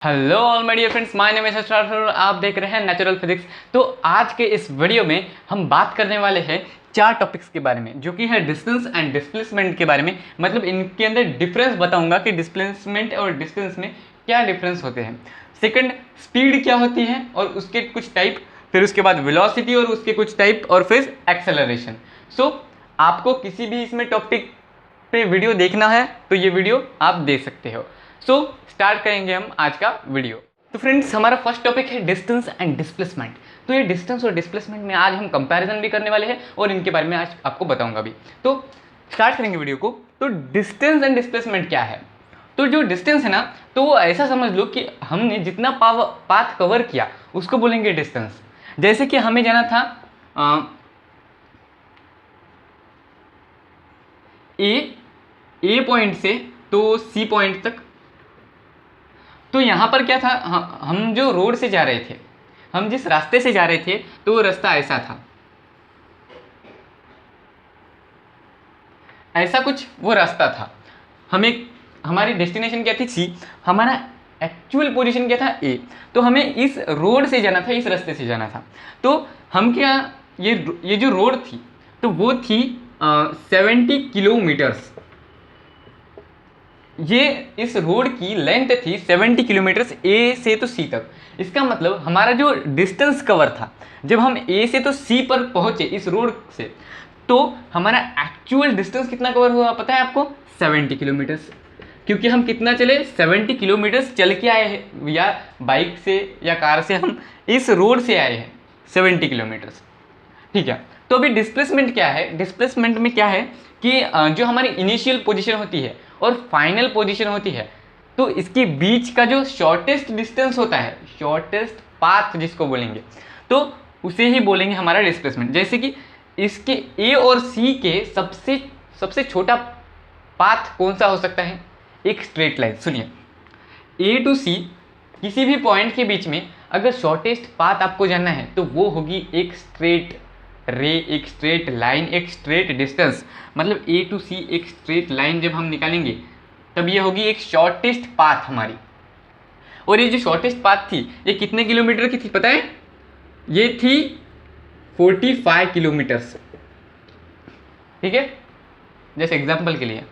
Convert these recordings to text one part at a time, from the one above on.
Hello all my dear friends, my name is Ashraf और आप देख रहे हैं नेचुरल फिजिक्स। तो आज के इस वीडियो में हम बात करने वाले हैं चार टॉपिक्स के बारे में, जो कि है डिस्टेंस एंड डिस्प्लेसमेंट के बारे में। मतलब इनके अंदर डिफरेंस बताऊंगा कि डिस्प्लेसमेंट और डिस्टेंस में क्या डिफरेंस होते हैं। सेकंड, स्पीड क्या होती है और उसके कुछ टाइप, फिर उसके बाद वेलोसिटी और उसके कुछ टाइप, और फिर एक्सेलरेशन। सो आपको किसी भी इसमें टॉपिक पे वीडियो देखना है तो ये वीडियो आप देख सकते हो। सो स्टार्ट करेंगे हम आज का वीडियो। तो फ्रेंड्स, हमारा फर्स्ट टॉपिक है डिस्टेंस एंड डिस्प्लेसमेंट। तो ये डिस्टेंस और डिस्प्लेसमेंट में आज हम कंपैरिजन भी करने वाले हैं और इनके बारे में आज आपको बताऊंगा भी। तो स्टार्ट करेंगे वीडियो को। तो डिस्टेंस एंड डिस्प्लेसमेंट क्या है? तो जो डिस्टेंस है ना, तो वो ऐसा समझ लो कि हमने जितना पाथ कवर किया उसको बोलेंगे डिस्टेंस। जैसे कि हमें जाना था ए पॉइंट से तो सी पॉइंट तक। तो यहाँ पर क्या था, हम जो रोड से जा रहे थे, हम जिस रास्ते से जा रहे थे, तो वो रास्ता ऐसा था, ऐसा कुछ वो रास्ता था। हमें हमारी डेस्टिनेशन क्या थी, सी। हमारा एक्चुअल पोजीशन क्या था, ए। तो हमें इस रोड से जाना था, इस रास्ते से जाना था। तो हम क्या, ये जो रोड थी तो वो थी 70 किलोमीटर्स। ये इस रोड की लेंथ थी 70 किलोमीटर्स ए से तो सी तक। इसका मतलब हमारा जो डिस्टेंस कवर था, जब हम ए से तो सी पर पहुंचे इस रोड से, तो हमारा एक्चुअल डिस्टेंस कितना कवर हुआ पता है आपको? 70 किलोमीटर्स। क्योंकि हम कितना चले, 70 किलोमीटर्स चल के आए हैं, या बाइक से या कार से हम इस रोड से आए हैं 70 किलोमीटर्स। ठीक है। तो अभी डिस्प्लेसमेंट क्या है? डिस्प्लेसमेंट में क्या है कि जो हमारी इनिशियल पोजीशन होती है और फाइनल पोजीशन होती है, तो इसके बीच का जो शॉर्टेस्ट डिस्टेंस होता है, शॉर्टेस्ट पाथ जिसको बोलेंगे, तो उसे ही बोलेंगे हमारा डिस्प्लेसमेंट। जैसे कि इसके ए और सी के सबसे छोटा पाथ कौन सा हो सकता है? एक स्ट्रेट लाइन। सुनिए, ए टू सी किसी भी पॉइंट के बीच में अगर शॉर्टेस्ट पाथ आपको जानना है तो वो होगी एक स्ट्रेट रे, एक स्ट्रेट लाइन, एक स्ट्रेट डिस्टेंस। मतलब ए टू सी एक स्ट्रेट लाइन जब हम निकालेंगे तब ये होगी एक शॉर्टेस्ट पाथ हमारी। और ये जो शॉर्टेस्ट पाथ थी, ये कितने किलोमीटर की थी पता है? ये थी 45 किलोमीटर्स। ठीक है, जैसे एग्जांपल के लिए।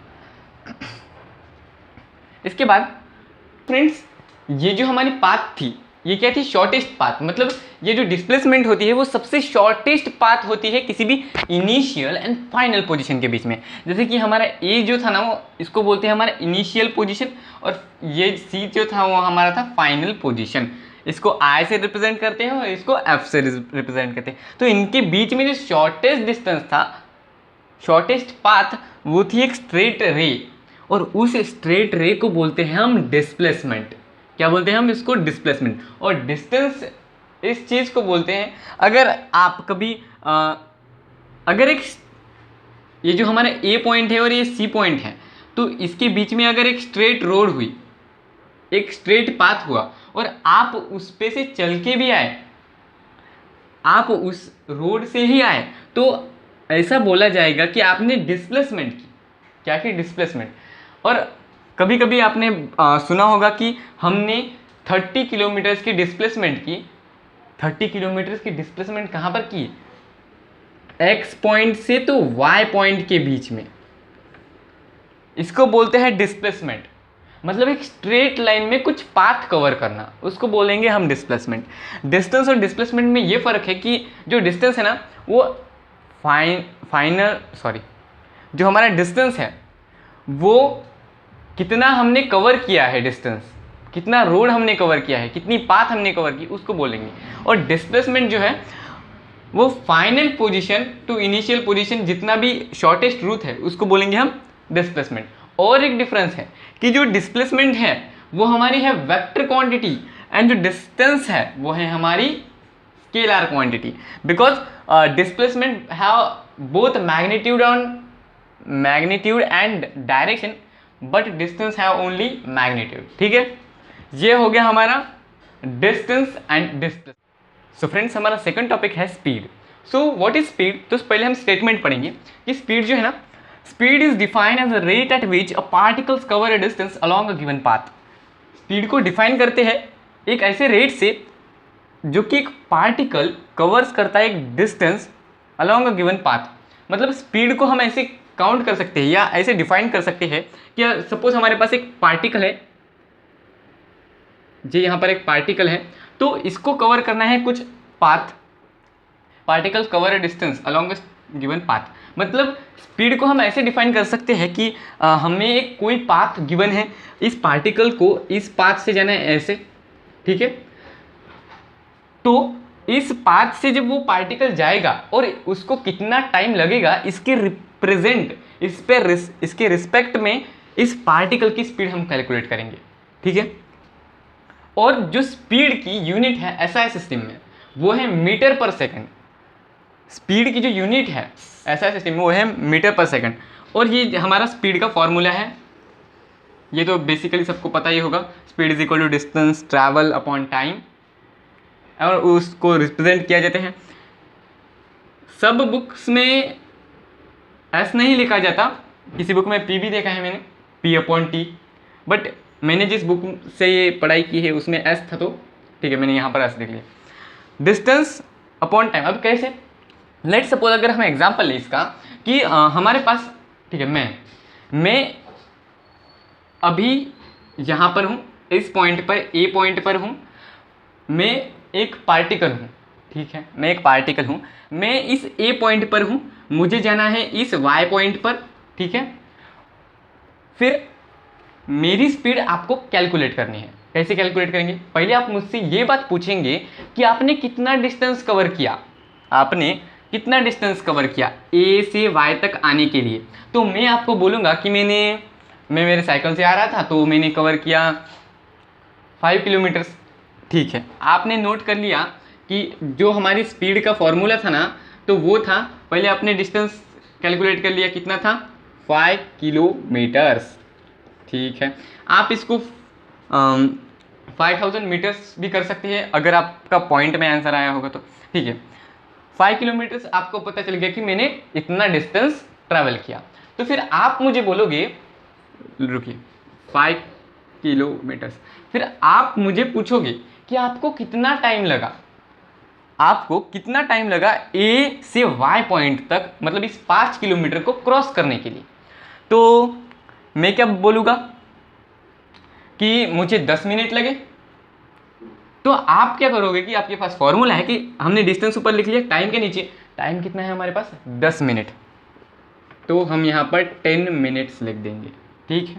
इसके बाद फ्रेंड्स, ये जो हमारी पाथ थी, ये क्या थी? Shortest path. मतलब ये जो डिस्प्लेसमेंट होती है वो सबसे शॉर्टेस्ट पाथ होती है किसी भी इनिशियल एंड फाइनल पोजीशन के बीच में। जैसे कि हमारा ए जो था ना, वो इसको बोलते हैं हमारा इनिशियल पोजीशन, और ये सी जो था वो हमारा था फाइनल पोजीशन। इसको आई से रिप्रेजेंट करते हैं और इसको एफ से रिप्रेजेंट करते हैं। तो इनके बीच में जो शॉर्टेस्ट डिस्टेंस था, शॉर्टेस्ट पाथ, वो थी एक स्ट्रेट रे, और उस स्ट्रेट रे को बोलते हैं हम डिस्प्लेसमेंट। क्या बोलते हैं हम इसको? डिस्प्लेसमेंट। और डिस्टेंस इस चीज़ को बोलते हैं, अगर आप कभी अगर एक, ये जो हमारा ए पॉइंट है और ये सी पॉइंट है, तो इसके बीच में अगर एक स्ट्रेट रोड हुई, एक स्ट्रेट पाथ हुआ, और आप उस पे से चल के भी आए, आप उस रोड से ही आए, तो ऐसा बोला जाएगा कि आपने डिस्प्लेसमेंट की। क्या की? डिस्प्लेसमेंट। और कभी कभी आपने सुना होगा कि हमने 30 किलोमीटर्स की डिस्प्लेसमेंट की। 30 किलोमीटर्स की डिस्प्लेसमेंट कहाँ पर की? एक्स पॉइंट से तो वाई पॉइंट के बीच में। इसको बोलते हैं डिस्प्लेसमेंट। मतलब एक स्ट्रेट लाइन में कुछ पाथ कवर करना, उसको बोलेंगे हम डिस्प्लेसमेंट। डिस्टेंस और डिस्प्लेसमेंट में ये फ़र्क है कि जो डिस्टेंस है ना, वो जो हमारा डिस्टेंस है वो कितना हमने कवर किया है, डिस्टेंस कितना रोड हमने कवर किया है, कितनी पाथ हमने कवर की, उसको बोलेंगे। और डिस्प्लेसमेंट जो है वो final position to initial position, जितना भी शॉर्टेस्ट रूट है, उसको बोलेंगे हम डिस्प्लेसमेंट। और एक डिफरेंस है कि जो डिस्प्लेसमेंट है वो हमारी है वेक्टर क्वांटिटी, एंड जो डिस्टेंस है वो है हमारी scalar quantity. Because displacement have both magnitude and direction, but distance है ओनली मैग्नीट्यूड। ठीक है, ये हो गया हमारा distance and displace. So friends, हमारा सेकंड टॉपिक है speed. So what is speed? तो पहले हम स्टेटमेंट पढ़ेंगे कि स्पीड जो है ना, speed is defined as the rate at which a particles cover a distance along a given path. Speed को डिफाइन करते हैं एक ऐसे रेट से जो कि एक पार्टिकल कवर्स करता है एक distance along a given path. मतलब स्पीड को हम ऐसे काउंट कर सकते हैं या ऐसे डिफाइन कर सकते हैं कि सपोज हमारे पास एक पार्टिकल है, जी यहाँ पर एक पार्टिकल है, तो इसको कवर करना है कुछ path, particle cover a distance along given path. मतलब स्पीड को हम ऐसे डिफाइन कर सकते हैं कि हमें एक कोई पाथ गिवन है, इस पार्टिकल को इस पाथ से जाना है ऐसे, ठीक है। तो इस पाथ से जब वो पार्टिकल जाएगा और उसको कितना टाइम लगेगा इसके रिप्रेजेंट इसके रिस्पेक्ट में इस पार्टिकल की स्पीड हम कैलकुलेट करेंगे, ठीक है। और जो स्पीड की यूनिट है एसआई सिस्टम में वो है मीटर पर सेकंड। स्पीड की जो यूनिट है एसआई सिस्टम में वो है मीटर पर सेकंड। और ये हमारा स्पीड का फॉर्मूला है, ये तो बेसिकली सबको पता ही होगा, speed is equal to distance travel upon time, और उसको रिप्रेजेंट किया जाते हैं। सब बुक्स में एस नहीं लिखा जाता, किसी बुक में पी भी देखा है मैंने, पी अपॉन टी, बट मैंने जिस बुक से ये पढ़ाई की है उसमें एस था, तो ठीक है मैंने यहाँ पर एस लिख लिया। डिस्टेंस अपॉन टाइम, अब कैसे, लेट सपोज अगर हम एग्जांपल लें इसका कि हमारे पास, ठीक है, मैं अभी यहाँ पर हूँ, इस पॉइंट पर ए पॉइंट पर हूँ, मैं एक पार्टिकल हूँ, ठीक है, मैं एक पार्टिकल हूँ, मैं इस ए पॉइंट पर हूँ, मुझे जाना है इस वाई पॉइंट पर, ठीक है। फिर मेरी स्पीड आपको कैलकुलेट करनी है। कैसे कैलकुलेट करेंगे, पहले आप मुझसे ये बात पूछेंगे कि आपने कितना डिस्टेंस कवर किया, आपने कितना डिस्टेंस कवर किया ए से वाई तक आने के लिए। तो मैं आपको बोलूँगा कि मैं मेरे साइकिल से आ रहा था तो मैंने कवर किया 5 किलोमीटर्स, ठीक है। आपने नोट कर लिया कि जो हमारी स्पीड का फॉर्मूला था ना, तो वो था, पहले आपने डिस्टेंस कैलकुलेट कर लिया, कितना था 5 किलोमीटर्स, ठीक है। आप इसको 5000 मीटर्स भी कर सकते हैं अगर आपका पॉइंट में आंसर आया होगा तो, ठीक है। 5 किलोमीटर्स आपको पता चल गया कि मैंने इतना डिस्टेंस ट्रैवल किया। तो फिर आप मुझे बोलोगे, रुकिए, 5 किलोमीटर्स, फिर आप मुझे पूछोगे कि आपको कितना टाइम लगा, आपको कितना टाइम लगा ए से वाई पॉइंट तक, मतलब इस 5 किलोमीटर को क्रॉस करने के लिए। तो मैं क्या बोलूँगा कि मुझे 10 मिनट लगे। तो आप क्या करोगे कि आपके पास फॉर्मूला है कि हमने डिस्टेंस ऊपर लिख लिया, टाइम के नीचे टाइम कितना है हमारे पास 10 मिनट, तो हम यहाँ पर 10 मिनट्स लिख देंगे, ठीक है।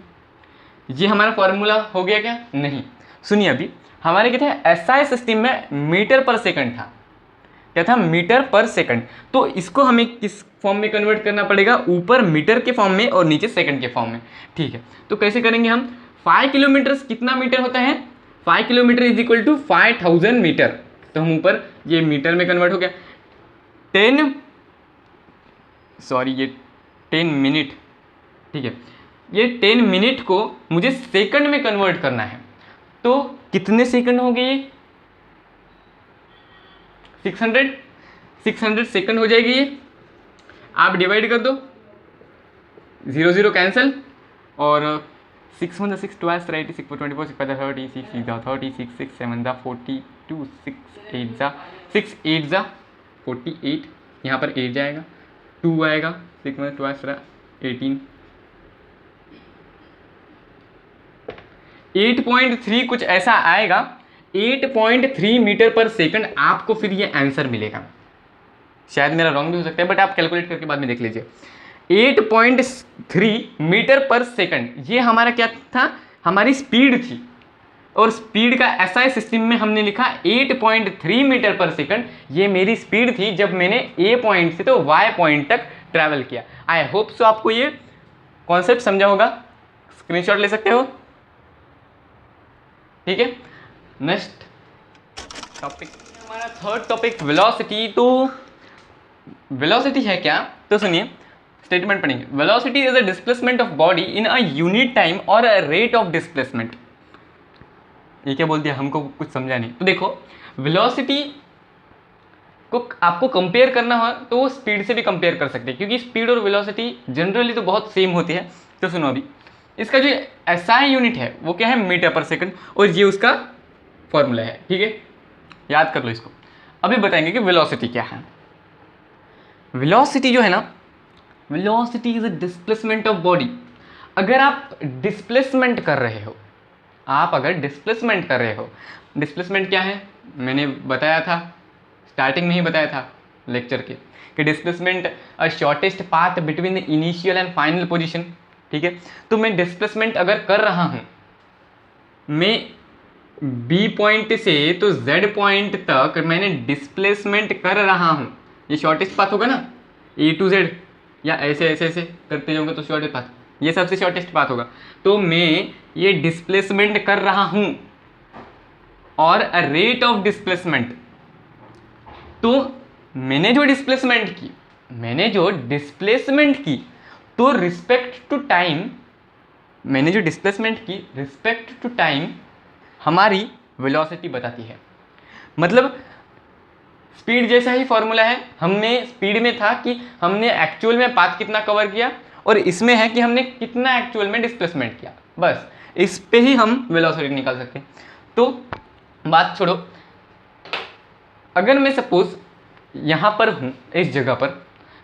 ये हमारा फॉर्मूला हो गया क्या, नहीं, सुनिए, अभी हमारे क्या था एसआई सिस्टम में मीटर पर सेकंड था, क्या था मीटर पर सेकंड। तो इसको हमें किस फॉर्म में कन्वर्ट करना पड़ेगा, ऊपर मीटर के फॉर्म में और नीचे सेकंड के फॉर्म में, ठीक है। तो कैसे करेंगे हम, 5 किलोमीटर्स कितना मीटर होता है, 5 kilometre is equal to 5000 metre, तो हम ऊपर ये मीटर में कन्वर्ट हो गया, 10 मिनट, ठीक है। ये 10 मिनट को मुझे सेकंड में कन्वर्ट करना है, तो कितने सेकंड हो गए, 600 सेकंड हो जाएगी ये। आप डिवाइड कर दो, 0 0 कैंसिल, और 6 1 6 2 3 6 4 24 6 5 36 36 6 7 42 6 8 48, यहाँ पर 8 जाएगा, 2 आएगा, 6 1 2 18, 8.3 कुछ ऐसा आएगा, 8.3 मीटर पर सेकंड आपको फिर ये आंसर मिलेगा। शायद मेरा रॉन्ग भी हो सकता है, बट आप कैलकुलेट करके बाद में देख लीजिए। 8.3 मीटर पर सेकंड, ये हमारा क्या था, हमारी स्पीड थी, और स्पीड का एसआई सिस्टम में हमने लिखा 8.3 मीटर पर सेकंड, ये मेरी स्पीड थी जब मैंने ए पॉइंट से तो वाई पॉइंट तक ट्रैवल किया। आई होप सो आपको ये कॉन्सेप्ट समझा होगा, स्क्रीनशॉट ले सकते हो, ठीक है। नेक्स्ट टॉपिक, हमारा थर्ड टॉपिक वेलोसिटी। तो वेलोसिटी है क्या, तो सुनिए, स्टेटमेंट पढ़ेंगे, velocity is a displacement of body in a unit time और अ रेट ऑफ डिस्प्लेसमेंट। ये क्या बोल दिया, हमको कुछ समझा नहीं। तो देखो, वेलोसिटी को आपको कंपेयर करना हो तो वो स्पीड से भी कंपेयर कर सकते हैं, क्योंकि स्पीड और वेलोसिटी जनरली तो बहुत सेम होती है। तो सुनो, अभी इसका जो एसआई यूनिट है वो क्या है, मीटर पर सेकंड, और ये उसका फॉर्मूला है, ठीक है, याद कर लो इसको। अभी बताएंगे कि वेलोसिटी क्या है। वेलोसिटी जो है ना, velocity is a displacement of body. अगर आप डिस्प्लेसमेंट कर रहे हो, आप अगर डिस्प्लेसमेंट कर रहे हो, डिस्प्लेसमेंट क्या है मैंने बताया था, स्टार्टिंग में ही बताया था लेक्चर के, कि displacement a shortest path between the initial and final position, ठीक है। तो मैं डिस्प्लेसमेंट अगर कर रहा हूँ, मैं बी पॉइंट से तो जेड पॉइंट तक मैंने डिस्प्लेसमेंट कर रहा हूँ, ये शॉर्टेस्ट पाथ होगा ना, ए टू जेड, या ऐसे ऐसे ऐसे करते जाऊँगा तो शॉर्टेस्ट पाथ, ये सबसे शॉर्टेस्ट पाथ होगा। तो मैं ये डिस्प्लेसमेंट कर रहा हूँ, और अ रेट ऑफ डिस्प्लेसमेंट, तो मैंने जो डिस्प्लेसमेंट की तो रिस्पेक्ट टू टाइम, मैंने जो डिस्प्लेसमेंट की रिस्पेक्ट टू टाइम हमारी वेलोसिटी बताती है। मतलब स्पीड जैसा ही फॉर्मूला है, हमने स्पीड में था कि हमने एक्चुअल में पाथ कितना कवर किया, और इसमें है कि हमने कितना एक्चुअल में डिस्प्लेसमेंट किया, बस इस पे ही हम वेलोसिटी निकाल सकते हैं। तो बात छोड़ो, अगर मैं सपोज यहाँ पर हूँ इस जगह पर,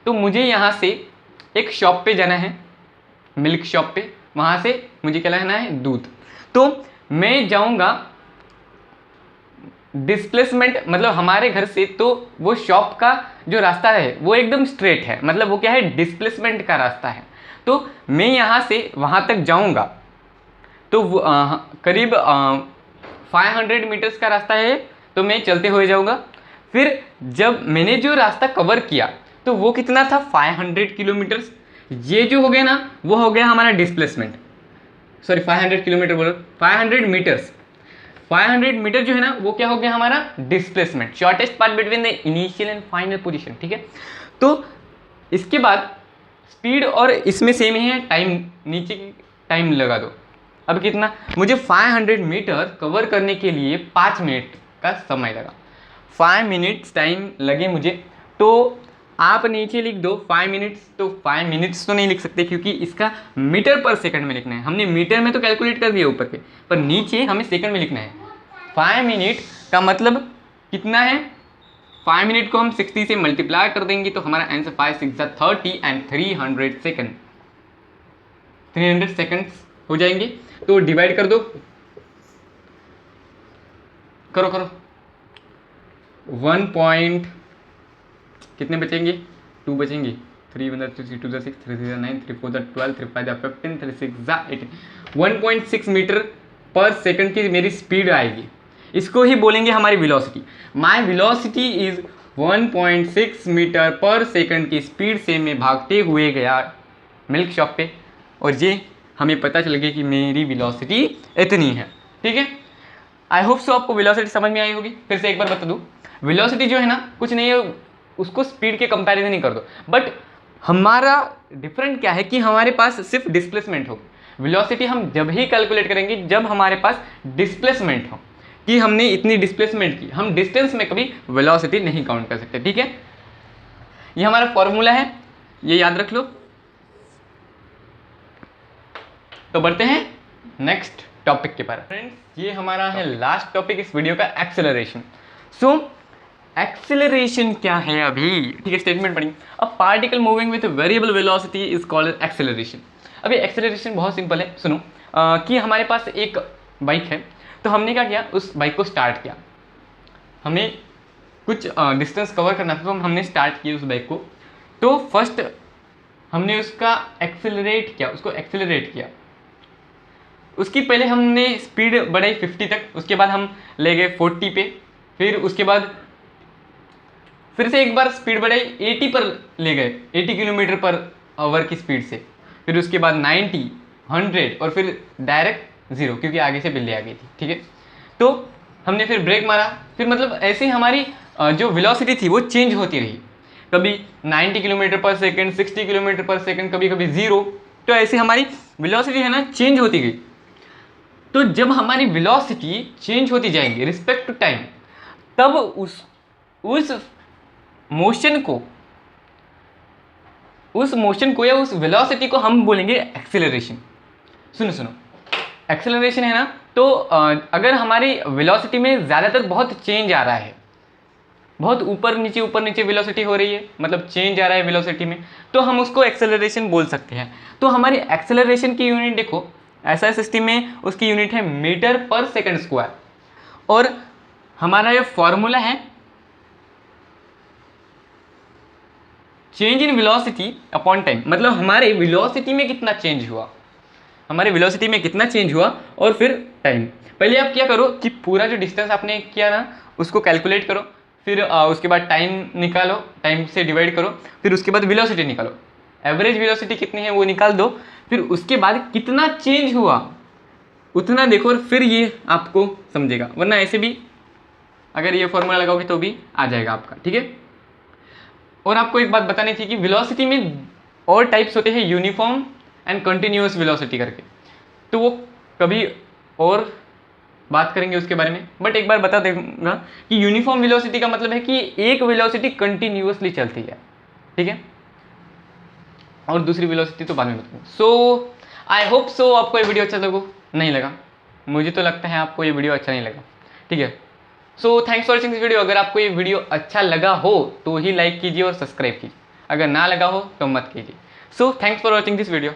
तो मुझे यहाँ से एक शॉप पे जाना है, मिल्क शॉप पे, वहाँ से मुझे क्या लाना है, दूध। तो मैं जाऊँगा डिस्प्लेसमेंट, मतलब हमारे घर से तो वो शॉप का जो रास्ता है वो एकदम स्ट्रेट है, मतलब वो क्या है, डिस्प्लेसमेंट का रास्ता है। तो मैं यहाँ से वहाँ तक जाऊँगा तो करीब 500 मीटर्स का रास्ता है, तो मैं चलते हुए जाऊँगा। फिर जब मैंने जो रास्ता कवर किया तो वो कितना था, 500 किलोमीटर्स। ये जो हो गया ना, वो हो गया हमारा डिस्प्लेसमेंट, सॉरी 500 किलोमीटर बोलो, 500 मीटर्स, 500 मीटर जो है ना वो क्या हो गया हमारा displacement, shortest part between the initial and final position, ठीक है। तो इसके बाद स्पीड और इसमें सेम ही है, टाइम नीचे की टाइम लगा दो। अब कितना, मुझे 500 मीटर कवर करने के लिए 5 मिनट का समय लगा, 5 मिनट्स टाइम लगे मुझे। तो आप नीचे लिख दो 5 मिनट्स, तो 5 मिनट्स तो नहीं लिख सकते क्योंकि इसका मीटर पर सेकंड में लिखना है, हमने मीटर में तो कैलकुलेट कर दिया ऊपर के, पर नीचे हमें सेकंड में लिखना है। 5 मिनट का मतलब कितना है, 5 मिनट को हम 60 से मल्टीप्लाई कर देंगे तो हमारा आंसर 5 6 30 एंड 300 सेकंड, 300 सेकंड्स हो जाएंगे। तो डिवाइड कर दो, करो 1 पॉइंट कितने बचेंगे, 2 बचेंगे, 3 1 3 2 6 3 3 9 3 4 12 3 5 15 3 6 18, 1.6 मीटर पर सेकंड की मेरी स्पीड आएगी। इसको ही बोलेंगे हमारी velocity. My velocity is 1.6 metre per second की स्पीड से मैं भागते हुए गया मिल्क शॉप पे, और ये हमें पता चल गया कि मेरी वेलोसिटी इतनी है, ठीक है। आई होप सो आपको वेलोसिटी समझ में आई होगी। फिर से एक बार बता दूं, वेलोसिटी जो है ना कुछ नहीं है, उसको स्पीड के कंपैरिजन ही कर दो, बट हमारा डिफरेंट क्या है कि हमारे पास सिर्फ डिस्प्लेसमेंट हो। वेलोसिटी हम जब ही कैलकुलेट करेंगे जब हमारे पास डिस्प्लेसमेंट हो, कि हमने इतनी डिस्प्लेसमेंट की। हम डिस्टेंस में कभी वेलोसिटी नहीं काउंट कर सकते, ठीक है। ये हमारा फॉर्मूला है, ये याद रख लो। तो बढ़ते हैं नेक्स्ट टॉपिक के बारे में। फ्रेंड्स, ये हमारा है लास्ट टॉपिक इस वीडियो का, एक्सेलरेशन। सो एक्सेलरेशन क्या है अभी, ठीक है, स्टेटमेंट पढ़ेंगे। A particle moving with variable velocity is called acceleration. अभी एक्सेलरेशन बहुत सिंपल है, सुनो। कि हमारे पास एक बाइक है, तो हमने क्या किया, उस बाइक को स्टार्ट किया, हमें कुछ डिस्टेंस कवर करना था, तो हमने स्टार्ट किया उस बाइक को। तो फर्स्ट हमने उसका एक्सेलरेट किया, उसको एक्सेलरेट किया। उसकी पहले हमने स्पीड बढ़ाई 50 तक, उसके बाद हम ले गए 40 पे, फिर उसके बाद फिर से एक बार स्पीड बढ़ाई 80 पर ले गए, 80 किलोमीटर पर आवर की स्पीड से, फिर उसके बाद 90, 100 और फिर डायरेक्ट 0 क्योंकि आगे से बिल्ली आ गई थी, ठीक है। तो हमने फिर ब्रेक मारा, फिर मतलब ऐसे ही हमारी जो वेलोसिटी थी वो चेंज होती रही, कभी 90 किलोमीटर पर सेकंड, 60 किलोमीटर पर सेकंड, कभी कभी 0। तो ऐसे हमारी वेलोसिटी है ना चेंज होती गई। तो जब हमारी वेलोसिटी चेंज होती जाएंगी रिस्पेक्ट टू टाइम, तब उस मोशन को या उस वेलोसिटी को हम बोलेंगे एक्सेलरेशन। सुनो सुनो, एक्सेलरेशन है ना, तो अगर हमारी वेलोसिटी में ज़्यादातर बहुत चेंज आ रहा है, बहुत ऊपर नीचे वेलोसिटी हो रही है, मतलब चेंज आ रहा है वेलोसिटी में, तो हम उसको एक्सेलरेशन बोल सकते हैं। तो हमारी एक्सेलरेशन की यूनिट देखो, ऐसा सिस्टम में उसकी यूनिट है मीटर पर सेकंड स्क्वायर, और हमारा ये फॉर्मूला है change in velocity upon time, मतलब हमारे वेलोसिटी में कितना चेंज हुआ, हमारे वेलोसिटी में कितना चेंज हुआ और फिर टाइम। पहले आप क्या करो कि पूरा जो डिस्टेंस आपने किया ना उसको कैलकुलेट करो, फिर उसके बाद टाइम निकालो, टाइम से डिवाइड करो, फिर उसके बाद वेलोसिटी निकालो, एवरेज वेलोसिटी कितनी है वो निकाल दो, फिर उसके बाद कितना चेंज हुआ उतना देखो, और फिर ये आपको समझेगा, वरना ऐसे भी अगर ये फॉर्मूला लगाओगे तो भी आ जाएगा आपका, ठीक है। और आपको एक बात बतानी थी कि वेलोसिटी में और टाइप्स होते हैं, यूनिफॉर्म एंड कंटिन्यूअस वेलोसिटी करके, तो वो कभी और बात करेंगे उसके बारे में। बट एक बार बता दूंगा कि यूनिफॉर्म वेलोसिटी का मतलब है कि एक वेलोसिटी कंटिन्यूअसली चलती है, ठीक है, और दूसरी वेलोसिटी तो बाद में बताऊंगा। सो आई होप सो आपको ये वीडियो अच्छा लगा, नहीं लगा, मुझे तो लगता है आपको ये वीडियो अच्छा नहीं लगा, ठीक है। So thanks for watching this video. अगर आपको ये वीडियो अच्छा लगा हो तो ही लाइक कीजिए और सब्सक्राइब कीजिए, अगर ना लगा हो तो मत कीजिए। So thanks for watching this video.